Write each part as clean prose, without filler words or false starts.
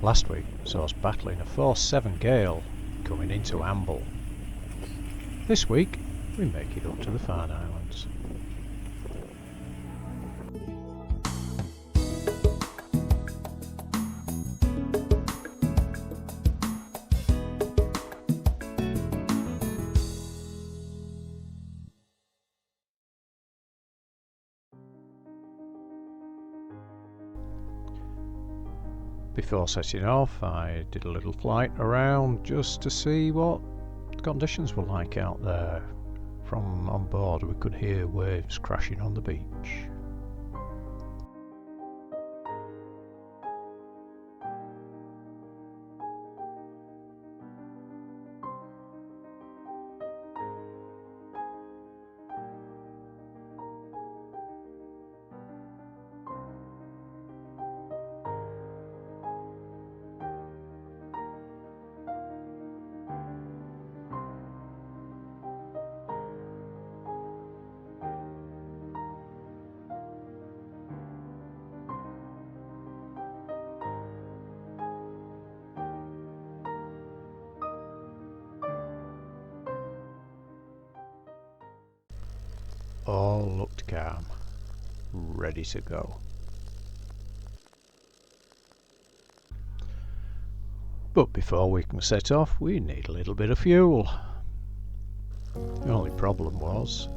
Last week saw us battling a force 7 gale coming into Amble. This week we make it up to the Farne Islands. Before setting off, I did a little flight around just to see what conditions were like out there. From on board we could hear waves crashing on the beach. All looked calm, ready to go. But before we can set off, we need a little bit of fuel. The only problem was,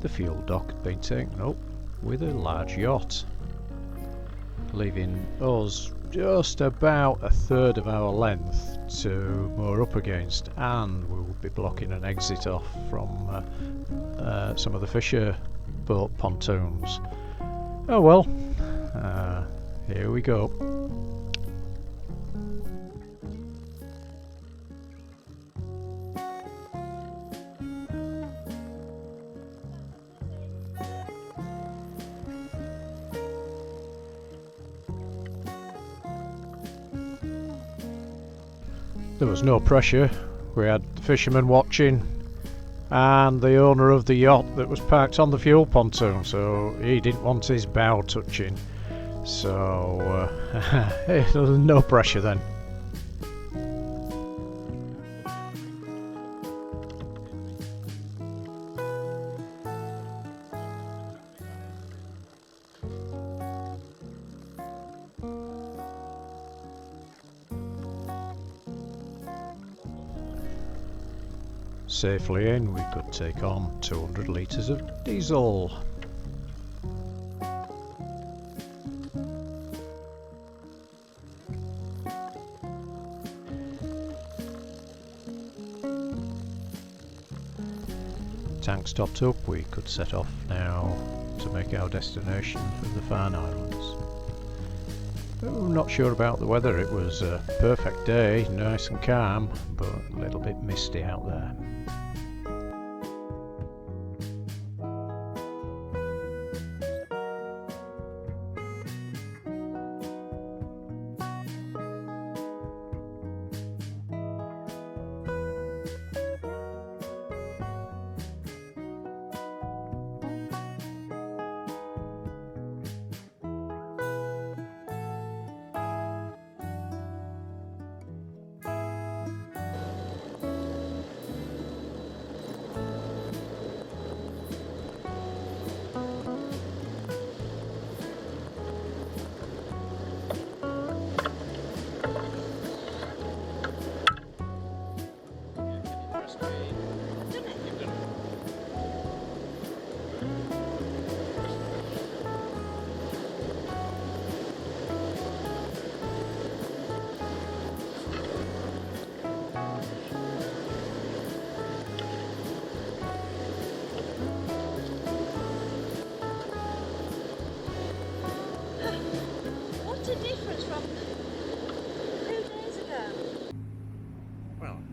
the fuel dock had been taken up with a large yacht, leaving us just about a third of our length to moor up against, and we would be blocking an exit off from some of the fisher boat pontoons. Oh well, here we go. There was no pressure. We had the fishermen watching and the owner of the yacht that was parked on the fuel pontoon, so he didn't want his bow touching. So there was no pressure then. Safely in, we could take on 200 litres of diesel. Tanks topped up, we could set off now to make our destination of the Farne Islands. I'm not sure about the weather. It was a perfect day, nice and calm, but a little bit misty out there.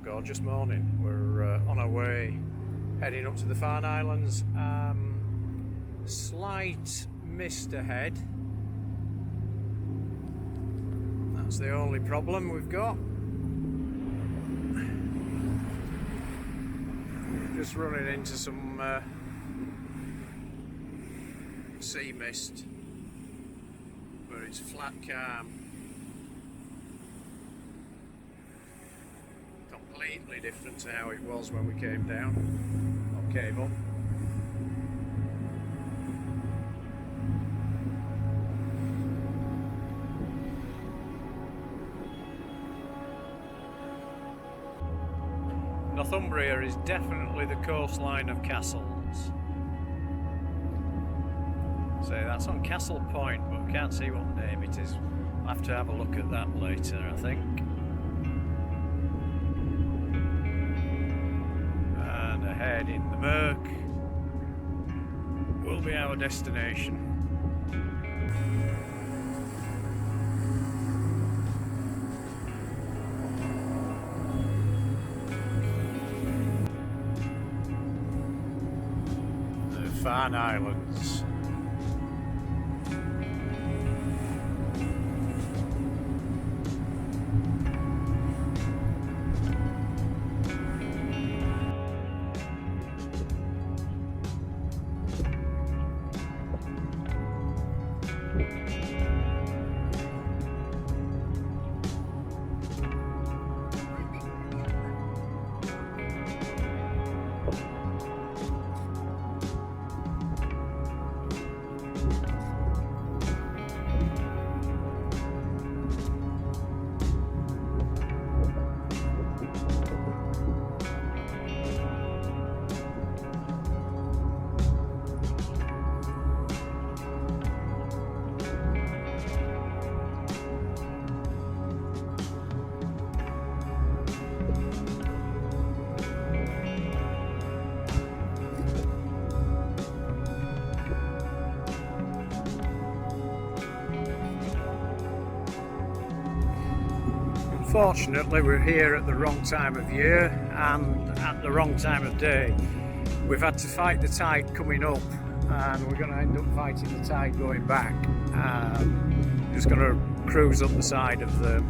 Gorgeous morning. We're on our way, heading up to the Farne Islands. Slight mist ahead. That's the only problem we've got. Just running into some sea mist, but it's flat calm. completely different to how it was when we came down, or came up. Northumbria is definitely the coastline of castles. So that's on Castle Point, but I can't see what name it is. I'll have to have a look at that later, I think. And ahead in the murk will be our destination. The Farne Islands. Unfortunately, we're here at the wrong time of year and at the wrong time of day. We've had to fight the tide coming up, and we're going to end up fighting the tide going back. Just going to cruise up the side of the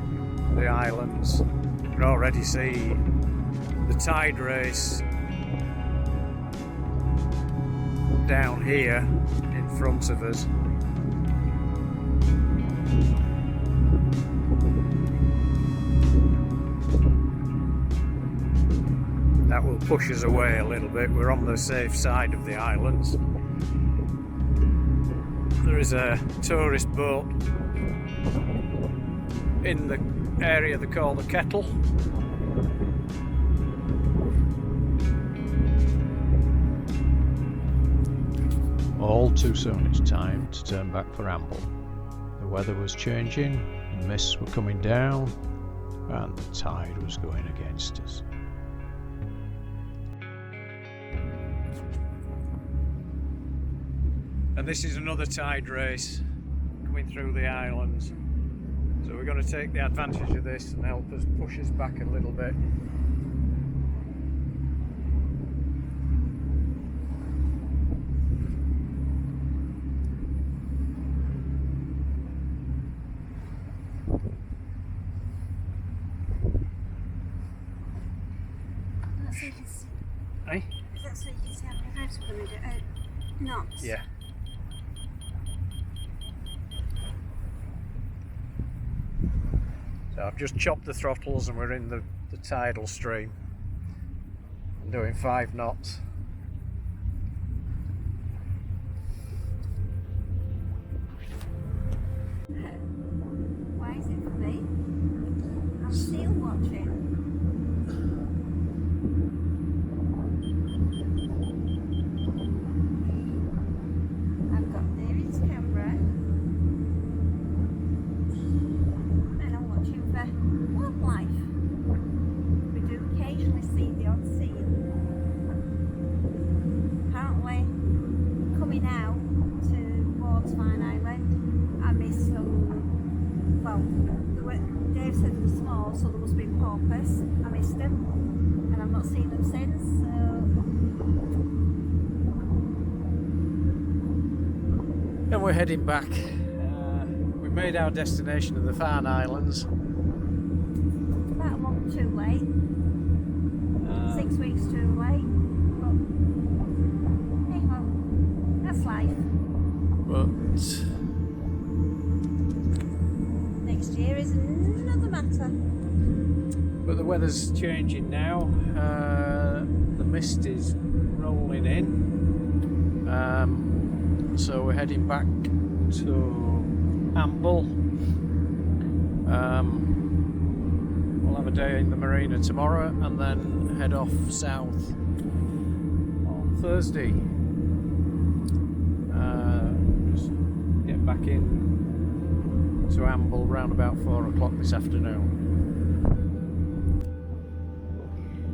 islands. You can already see the tide race down here in front of us. That will push us away a little bit. We're on the safe side of the islands. There is a tourist boat in the area they call the Kettle. All too soon it's time to turn back for Amble. The weather was changing, the mists were coming down, and the tide was going against us. And this is another tide race coming through the islands. So we're going to take the advantage of this and help us push us back a little bit. Eh? Is that so you can see how many knives we're going to do? Knots? Yeah. So I've just chopped the throttles and we're in the tidal stream. I'm doing 5 knots. Why is it for me? I'm still watching. I've got David's camera. And I'm watching for wildlife. We do occasionally see the odd seal. Apparently, coming out towards Farne Island, I missed some. Well, Dave said they were small, so there must be porpoise. I missed them, and I've not seen them since. And we're heading back. We made our destination of the Farne Islands. About a month too late. 6 weeks too late. But hey ho, that's life. But Next year is another matter. But the weather's changing now. The mist is rolling in. So we're heading back to Amble. We'll have a day in the marina tomorrow and then head off south on Thursday. Just get back in to Amble round about 4 o'clock this afternoon.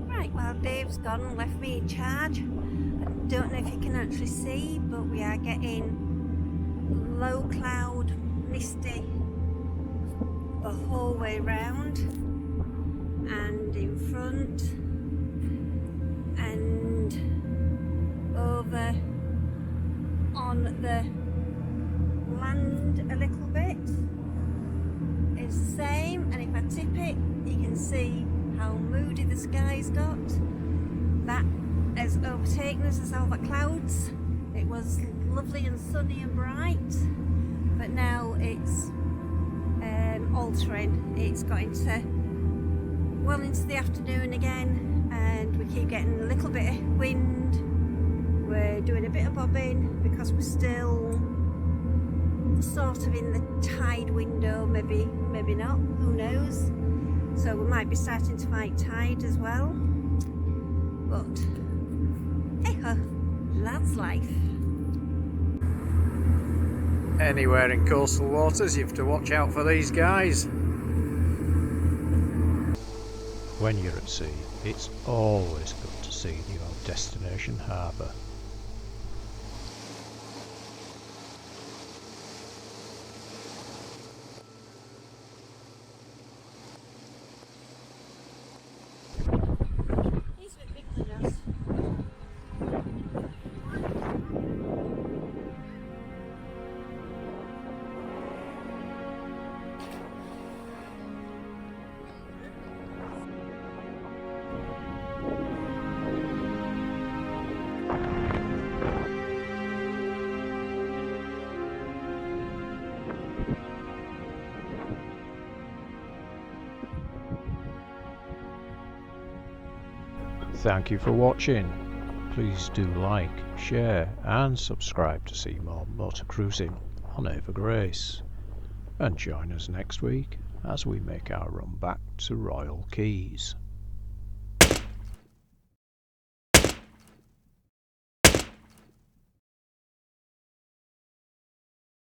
Right, well, Dave's gone and left me in charge. I don't know if you can actually see, but we are getting low cloud, misty the whole way round, and in front and over on the land a little bit. It's the same, and if I tip it, you can see how moody the sky's got. That has overtaken us as all the clouds. It was lovely and sunny and bright, but now it's altering. It's got into well into the afternoon again, and we keep getting a little bit of wind. We're doing a bit of bobbing because we're still sort of in the tide window, maybe not, who knows. So we might be starting to fight tide as well, but hey ho, that's life. Anywhere in coastal waters, you have to watch out for these guys. When you're at sea, it's always good to see your destination harbour. He's a bit bigger than us. Thank you for watching. Please do like, share and subscribe to see more motor cruising on Ava Grace. And join us next week as we make our run back to Royal Keys.